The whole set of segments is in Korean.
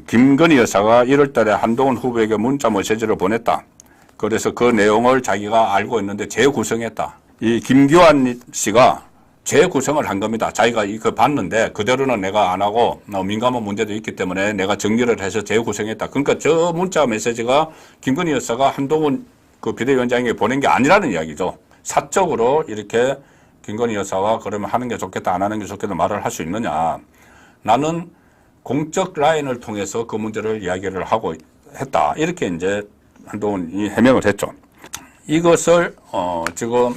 김건희 여사가 1월 달에 한동훈 후보에게 문자 메시지를 보냈다. 그래서 그 내용을 자기가 알고 있는데 재구성했다. 이 김기환 씨가 재구성을 한 겁니다. 자기가 이거 봤는데 그대로는 내가 안 하고 민감한 문제도 있기 때문에 내가 정리를 해서 재구성했다. 그러니까 저 문자 메시지가 김건희 여사가 한동훈 그 비대위원장에게 보낸 게 아니라는 이야기죠. 사적으로 이렇게 김건희 여사와 그러면 하는 게 좋겠다, 안 하는 게 좋겠다 말을 할 수 있느냐. 나는 공적 라인을 통해서 그 문제를 이야기를 하고 했다. 이렇게 이제 한동훈이 해명을 했죠. 이것을 지금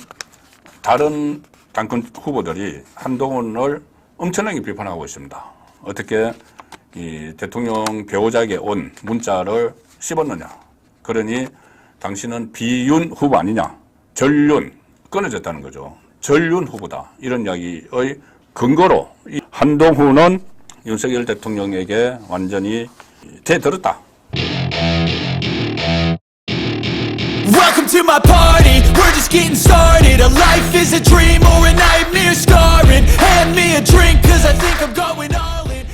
다른 당권 후보들이 한동훈을 엄청나게 비판하고 있습니다. 어떻게 이 대통령 배우자에게 온 문자를 씹었느냐. 그러니 당신은 비윤 후보 아니냐. 전륜 끊어졌다는 거죠. 전륜 후보다. 이런 이야기의 근거로 한동훈은 윤석열 대통령에게 완전히 대들었다. Welcome to my party, we're just getting started. A life is a dream or a nightmare scarring. Hand me a drink cause I think I'm going all in.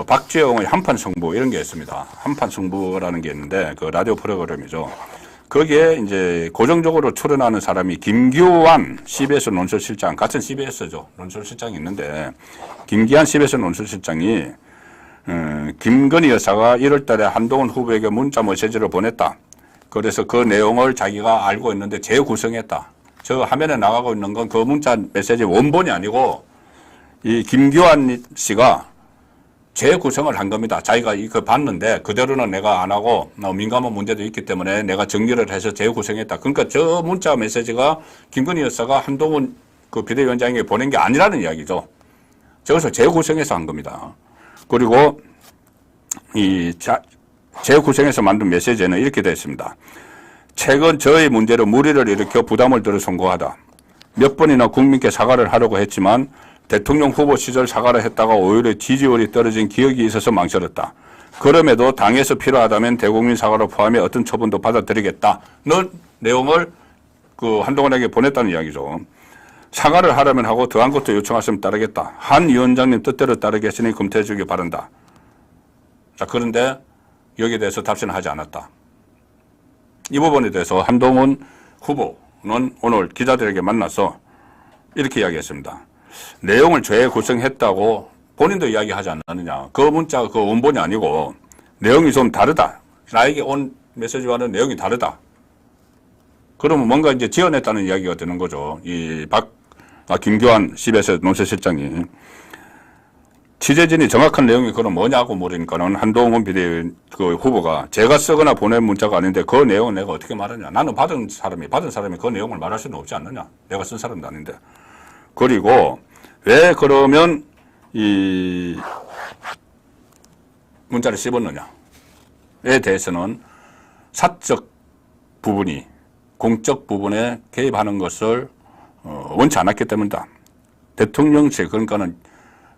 박지영의 한판 승부 이런 게 있습니다. 한판 승부라는 게 있는데 그 라디오 프로그램이죠. 거기에 이제 고정적으로 출연하는 사람이 김기환 CBS 논설실장, 같은 CBS죠. 논설실장이 있는데 김기환 CBS 논설실장이 김건희 여사가 1월 달에 한동훈 후보에게 문자 메시지를 보냈다. 그래서 그 내용을 자기가 알고 있는데 재구성했다. 저 화면에 나가고 있는 건 그 문자 메시지 원본이 아니고 이 김기환 씨가 재구성을 한 겁니다. 자기가 이거 봤는데 그대로는 내가 안 하고 민감한 문제도 있기 때문에 내가 정리를 해서 재구성했다. 그러니까 저 문자 메시지가 김건희 여사가 한동훈 그 비대위원장에게 보낸 게 아니라는 이야기죠. 저것을 재구성해서 한 겁니다. 그리고 이 재구성해서 만든 메시지에는 이렇게 되어 있습니다. 최근 저의 문제로 무리를 일으켜 부담을 들어 선고하다. 몇 번이나 국민께 사과를 하려고 했지만 대통령 후보 시절 사과를 했다가 오히려 지지율이 떨어진 기억이 있어서 망설였다. 그럼에도 당에서 필요하다면 대국민 사과를 포함해 어떤 처분도 받아들이겠다. 는 내용을 그 한동훈에게 보냈다는 이야기죠. 사과를 하라면 하고 더한 것도 요청하시면 따르겠다. 한 위원장님 뜻대로 따르겠으니 검토해 주기 바란다. 자, 그런데 여기에 대해서 답변을 하지 않았다. 이 부분에 대해서 한동훈 후보는 오늘 기자들에게 만나서 이렇게 이야기했습니다. 내용을 재구성했다고 본인도 이야기하지 않느냐. 그 문자 그 원본이 아니고 내용이 좀 다르다. 나에게 온 메시지와는 내용이 다르다. 그러면 뭔가 이제 지어냈다는 이야기가 되는 거죠. 김기환 CBS 논설실장이. 취재진이 정확한 내용이 그럼 뭐냐고 물으니까는 한동훈 비대위 그 후보가 제가 쓰거나 보낸 문자가 아닌데 그 내용은 내가 어떻게 말하냐. 나는 받은 사람이 그 내용을 말할 수는 없지 않느냐. 내가 쓴 사람도 아닌데. 그리고 왜 그러면 이 문자를 씹었느냐에 대해서는 사적 부분이 공적 부분에 개입하는 것을 원치 않았기 때문이다. 대통령실 그러니까는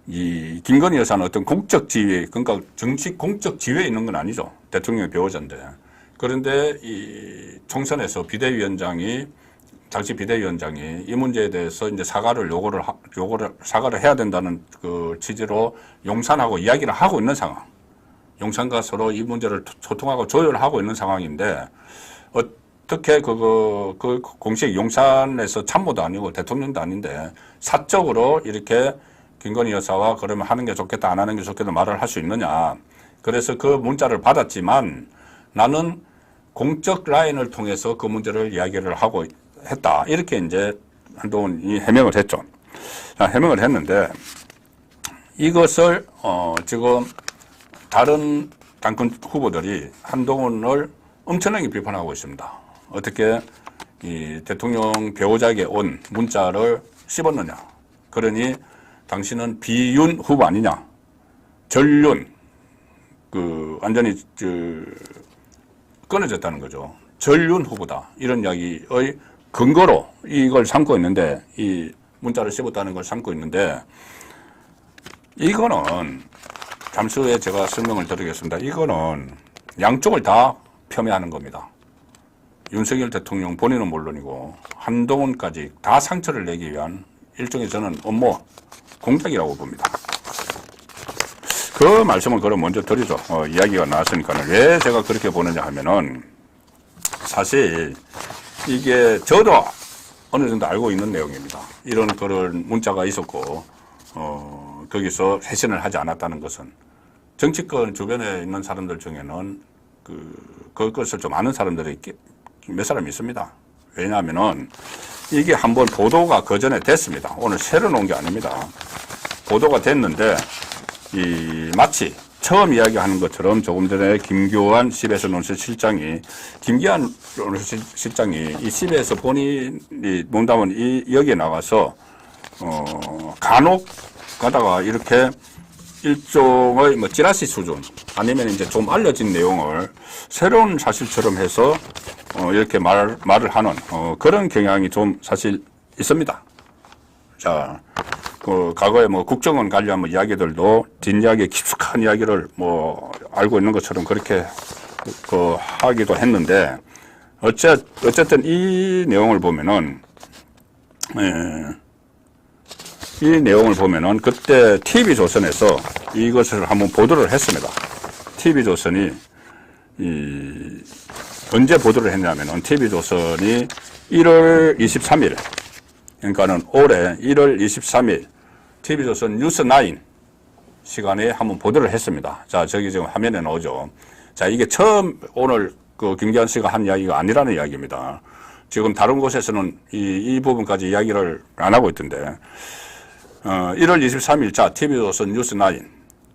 이 김건희 여사는 어떤 공적 지위에 그러니까 정치 공적 지위에 있는 건 아니죠. 대통령의 배우자인데. 그런데 이 총선에서 당시 비대위원장이 이 문제에 대해서 이제 사과를 사과를 해야 된다는 그 취지로 용산하고 이야기를 하고 있는 상황. 용산과 서로 이 문제를 소통하고 조율하고 있는 상황인데 어떻게 그 공식 용산에서 참모도 아니고 대통령도 아닌데 사적으로 이렇게 김건희 여사와 그러면 하는 게 좋겠다, 안 하는 게 좋겠다 말을 할 수 있느냐. 그래서 그 문자를 받았지만 나는 공적 라인을 통해서 그 문제를 이야기를 하고 했다. 이렇게 이제 한동훈이 해명을 했죠. 자, 해명을 했는데 이것을 지금 다른 당권 후보들이 한동훈을 엄청나게 비판하고 있습니다. 어떻게 이 대통령 배우자에게 온 문자를 씹었느냐. 그러니 당신은 비윤 후보 아니냐. 전륜 완전히 끊어졌다는 거죠. 전륜 후보다. 이런 이야기의 근거로 이걸 삼고 있는데 이 문자를 씹었다는 걸 삼고 있는데 이거는 잠시 후에 제가 설명을 드리겠습니다. 이거는 양쪽을 다 폄훼하는 겁니다. 윤석열 대통령 본인은 물론이고 한동훈까지 다 상처를 내기 위한 일종의 저는 업무 공작이라고 봅니다. 그 말씀을 그럼 먼저 드리죠. 이야기가 나왔으니까는. 왜 제가 그렇게 보느냐 하면은, 사실, 이게 저도 어느 정도 알고 있는 내용입니다. 이런 그런 문자가 있었고, 거기서 회신을 하지 않았다는 것은, 정치권 주변에 있는 사람들 중에는 그것을 좀 아는 사람들이 몇 사람 있습니다. 왜냐하면은 이게 한번 보도가 그 전에 됐습니다. 오늘 새로 나온 게 아닙니다. 보도가 됐는데 마치 처음 이야기하는 것처럼 조금 전에 김교환 CBS 논설실장이 김기한 논설실장이 이 CBS 본인이 농담은 여기에 나가서 간혹 가다가 이렇게 일종의 뭐 찌라시 수준 아니면 이제 좀 알려진 내용을 새로운 사실처럼 해서 이렇게 말을 하는 그런 경향이 좀 사실 있습니다. 자, 그 과거에 뭐 국정원 관련 뭐 이야기들도 뒷이야기 깊숙한 이야기를 뭐 알고 있는 것처럼 그렇게 하기도 했는데 어쨌든 이 내용을 보면은 이 내용을 보면은 그때 TV조선에서 이것을 한번 보도를 했습니다. TV조선이 언제 보도를 했냐면은 TV조선이 1월 23일 그러니까는 올해 1월 23일 TV조선 뉴스9 시간에 한번 보도를 했습니다. 자, 저기 지금 화면에 나오죠. 자, 이게 처음 오늘 그 김기한 씨가 한 이야기가 아니라는 이야기입니다. 지금 다른 곳에서는 이 부분까지 이야기를 안 하고 있던데 1월 23일 자 TV조선 뉴스9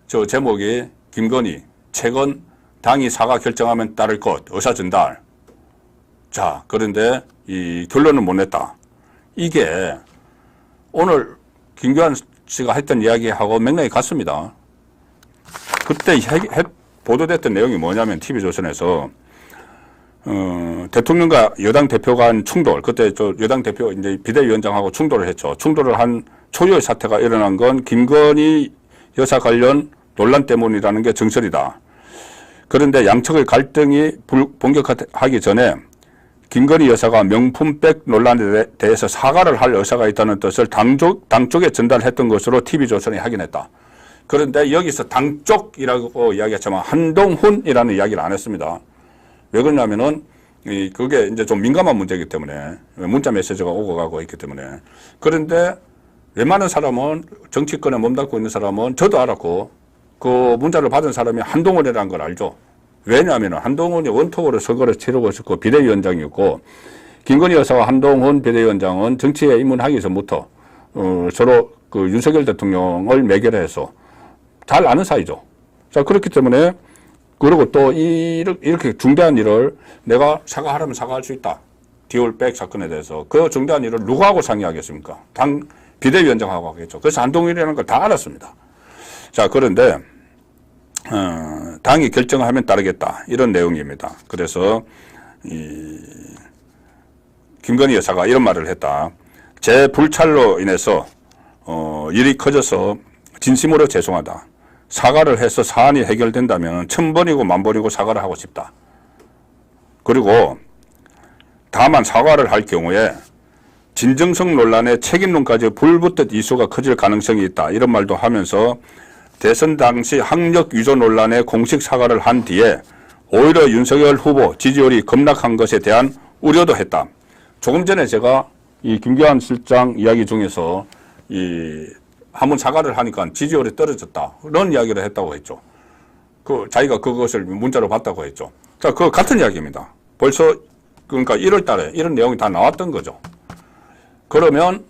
저 제목이 김건희 최근 당이 사과 결정하면 따를 것 의사 전달. 자, 그런데 이 결론은 못 냈다. 이게 오늘 김기환 씨가 했던 이야기하고 맥락이 같습니다. 그때 보도됐던 내용이 뭐냐면 TV조선에서 대통령과 여당 대표 간 충돌, 그때 저 여당 대표 이제 비대위원장하고 충돌을 했죠. 충돌을 한 초유의 사태가 일어난 건 김건희 여사 관련 논란 때문이라는 게 정설이다. 그런데 양측의 갈등이 본격화하기 전에 김건희 여사가 명품백 논란에 대해서 사과를 할 의사가 있다는 뜻을 당 쪽에 전달했던 것으로 TV조선이 확인했다. 그런데 여기서 당 쪽이라고 이야기했지만 한동훈이라는 이야기를 안 했습니다. 왜 그러냐면은 그게 이제 좀 민감한 문제이기 때문에 문자 메시지가 오고 가고 있기 때문에. 그런데 웬만한 사람은 정치권에 몸담고 있는 사람은 저도 알았고 그 문자를 받은 사람이 한동훈이라는 걸 알죠. 왜냐하면 한동훈이 원톱으로 선거를 치르고 있었고 비대위원장이었고 김건희 여사와 한동훈 비대위원장은 정치에 입문하기 전부터 서로 그 윤석열 대통령을 매결해서 잘 아는 사이죠. 자, 그렇기 때문에 그리고 또 이렇게 중대한 일을 내가 사과하라면 사과할 수 있다. 디올백 사건에 대해서 그 중대한 일을 누구하고 상의하겠습니까? 당 비대위원장하고 하겠죠. 그래서 한동훈이라는 걸 다 알았습니다. 자, 그런데 당이 결정하면 따르겠다 이런 내용입니다. 그래서 김건희 여사가 이런 말을 했다. 제 불찰로 인해서 일이 커져서 진심으로 죄송하다. 사과를 해서 사안이 해결된다면 1000번이고 10,000번이고 사과를 하고 싶다. 그리고 다만 사과를 할 경우에 진정성 논란에 책임론까지 불붙듯 이슈가 커질 가능성이 있다. 이런 말도 하면서 대선 당시 학력 위조 논란에 공식 사과를 한 뒤에 오히려 윤석열 후보 지지율이 급락한 것에 대한 우려도 했다. 조금 전에 제가 이 김기환 실장 이야기 중에서 한번 사과를 하니까 지지율이 떨어졌다. 그런 이야기를 했다고 했죠. 자기가 그것을 문자로 봤다고 했죠. 자, 그 같은 이야기입니다. 벌써 그러니까 1월 달에 이런 내용이 다 나왔던 거죠. 그러면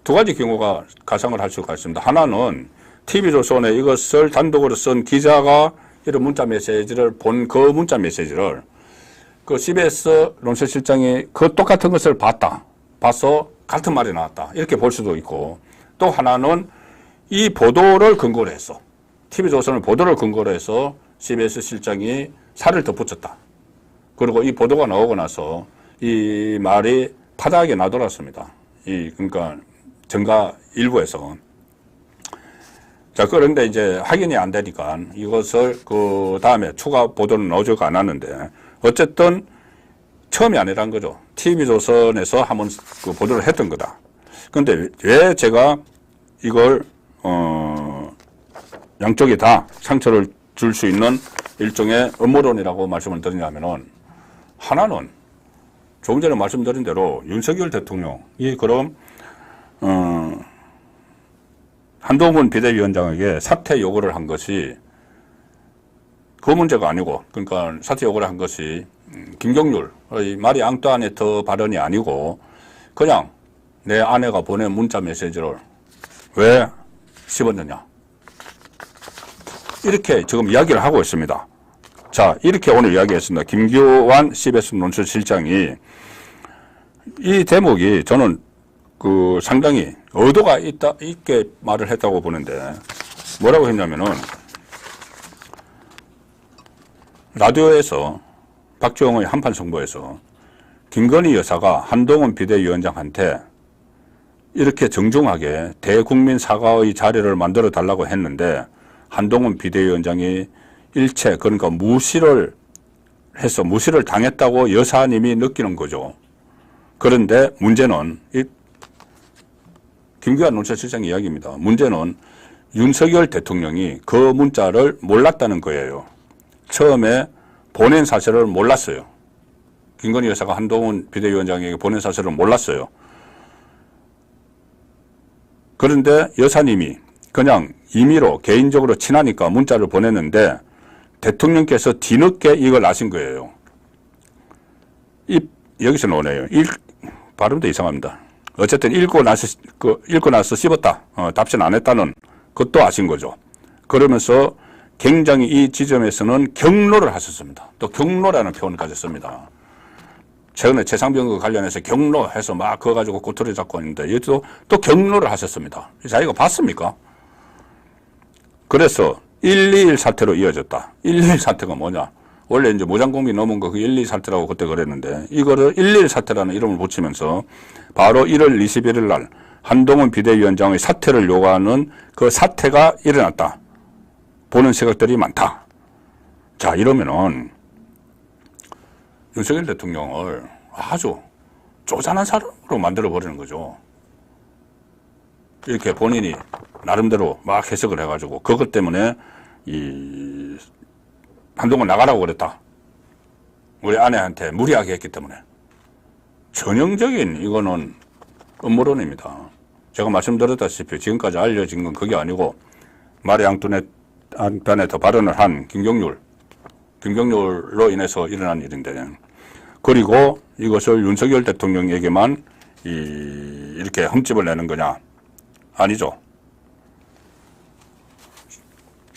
두 가지 경우가 가상을 할 수가 있습니다. 하나는 TV조선에 이것을 단독으로 쓴 기자가 이런 문자 메시지를 본 그 문자 메시지를 그 CBS 논설실장이 그 똑같은 것을 봐서 같은 말이 나왔다. 이렇게 볼 수도 있고 또 하나는 이 보도를 근거로 해서 TV조선을 보도를 근거로 해서 CBS 실장이 살을 덧붙였다. 그리고 이 보도가 나오고 나서 이 말이 파다하게 나돌았습니다. 그러니까 정가 일부에서. 자, 그런데 이제 확인이 안 되니까 이것을 그 다음에 추가 보도는 나오지가 않았는데 어쨌든 처음이 아니란 거죠. TV조선에서 한번 그 보도를 했던 거다. 그런데 왜 제가 이걸 양쪽이 다 상처를 줄 수 있는 일종의 음모론이라고 말씀을 드리냐면은 하나는 조금 전에 말씀드린 대로 윤석열 대통령이 그럼 한동훈 비대위원장에게 사퇴 요구를 한 것이 그 문제가 아니고, 그러니까 사퇴 요구를 한 것이 김경률의 마리 앙뚜아네트 발언이 아니고 그냥 내 아내가 보낸 문자 메시지를 왜 씹었느냐, 이렇게 지금 이야기를 하고 있습니다. 자, 이렇게 오늘 이야기했습니다. 김규환 CBS 논설실장이 이 대목이 저는 상당히 의도가 있게 말을 했다고 보는데, 뭐라고 했냐면은 라디오에서 박주영의 한판 승부에서 김건희 여사가 한동훈 비대위원장한테 이렇게 정중하게 대국민 사과의 자리를 만들어 달라고 했는데 한동훈 비대위원장이 일체, 그러니까 무시를 당했다고 여사님이 느끼는 거죠. 그런데 문제는 김규환 논설실장 이야기입니다. 문제는 윤석열 대통령이 그 문자를 몰랐다는 거예요. 처음에 보낸 사실을 몰랐어요. 김건희 여사가 한동훈 비대위원장에게 보낸 사실을 몰랐어요. 그런데 여사님이 그냥 임의로 개인적으로 친하니까 문자를 보냈는데 대통령께서 뒤늦게 이걸 아신 거예요. 여기서 나오네요. 발음도 이상합니다. 어쨌든 읽고 나서 씹었다. 답변 안 했다는 것도 아신 거죠. 그러면서 굉장히 이 지점에서는 경로를 하셨습니다. 또 경로라는 표현을 가졌습니다. 최근에 최상병과 관련해서 경로해서 막 그거 가지고 꼬투리 잡고 있는데 여기도 또 경로를 하셨습니다. 자기가 봤습니까? 그래서 121 사태로 이어졌다. 121 사태가 뭐냐? 원래 이제 무장공비 넘은 거 그 121 사태라고 그때 그랬는데 이거를 121 사태라는 이름을 붙이면서 바로 1월 21일 날 한동훈 비대위원장의 사퇴를 요구하는 그 사태가 일어났다 보는 시각들이 많다. 자, 이러면은 윤석열 대통령을 아주 쪼잔한 사람으로 만들어버리는 거죠. 이렇게 본인이 나름대로 막 해석을 해가지고 그것 때문에 한동훈 나가라고 그랬다. 우리 아내한테 무리하게 했기 때문에. 전형적인 이거는 음모론입니다. 제가 말씀드렸다시피 지금까지 알려진 건 그게 아니고 마리 앙뚜아네트 발언을 한 김경률로 인해서 일어난 일인데, 그리고 이것을 윤석열 대통령에게만 이렇게 흠집을 내는 거냐? 아니죠.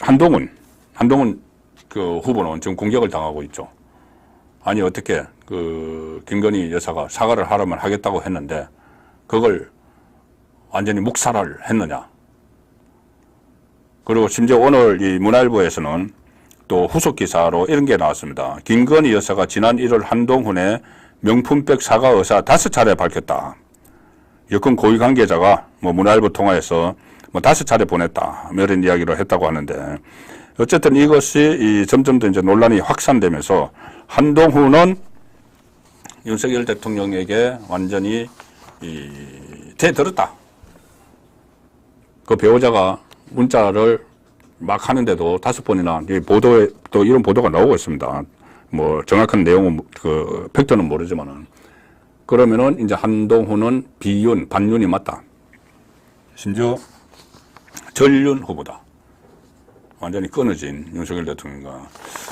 한동훈 그 후보는 지금 공격을 당하고 있죠. 아니, 어떻게 김건희 여사가 사과를 하라면 하겠다고 했는데 그걸 완전히 묵살을 했느냐. 그리고 심지어 오늘 이 문화일보에서는 또 후속 기사로 이런 게 나왔습니다. 김건희 여사가 지난 1월 한동훈의 명품백 사과 의사 5차례 밝혔다. 여권 고위 관계자가 문화일보 통화해서 5차례 보냈다, 이런 이야기를 했다고 하는데, 어쨌든 이것이 점점 더 이제 논란이 확산되면서 한동훈은 윤석열 대통령에게 완전히 대들었다. 그 배우자가 문자를 막 하는데도 5번이나 보도에 또 이런 보도가 나오고 있습니다. 정확한 내용은 팩트는 모르지만은, 그러면은 이제 한동훈은 반윤이 맞다. 심지어 전륜 후보다. 완전히 끊어진 윤석열 대통령과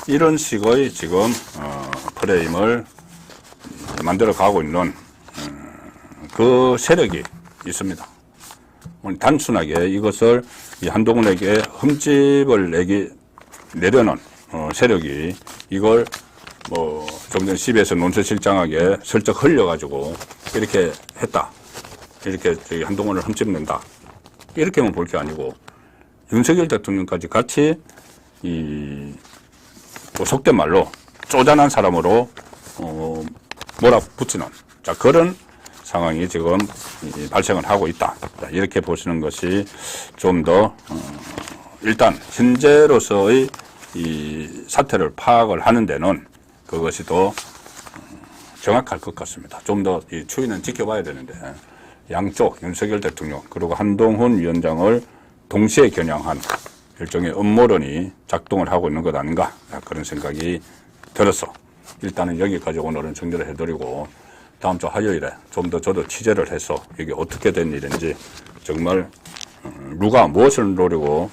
이런 식의 지금 프레임을 만들어 가고 있는 그 세력이 있습니다. 단순하게 이것을 한동훈에게 흠집을 내려는 세력이 이걸 좀 전에 CBS 논설실장에게 슬쩍 흘려가지고 이렇게 했다. 이렇게 한동훈을 흠집낸다. 이렇게만 볼 게 아니고 윤석열 대통령까지 같이 속된 말로 쪼잔한 사람으로 몰아붙이는 그런 상황이 지금 발생을 하고 있다. 이렇게 보시는 것이 좀 더 일단 현재로서의 이 사태를 파악을 하는 데는 그것이 더 정확할 것 같습니다. 좀 더 이 추이는 지켜봐야 되는데, 양쪽 윤석열 대통령 그리고 한동훈 위원장을 동시에 겨냥한 일종의 음모론이 작동을 하고 있는 것 아닌가 그런 생각이 들어서 일단은 여기까지 오늘은 정리를 해드리고 다음 주 화요일에 좀 더 저도 취재를 해서 이게 어떻게 된 일인지 정말 누가 무엇을 노리고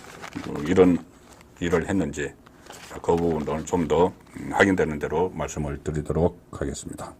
이런 일을 했는지 그 부분도 좀 더 확인되는 대로 말씀을 드리도록 하겠습니다.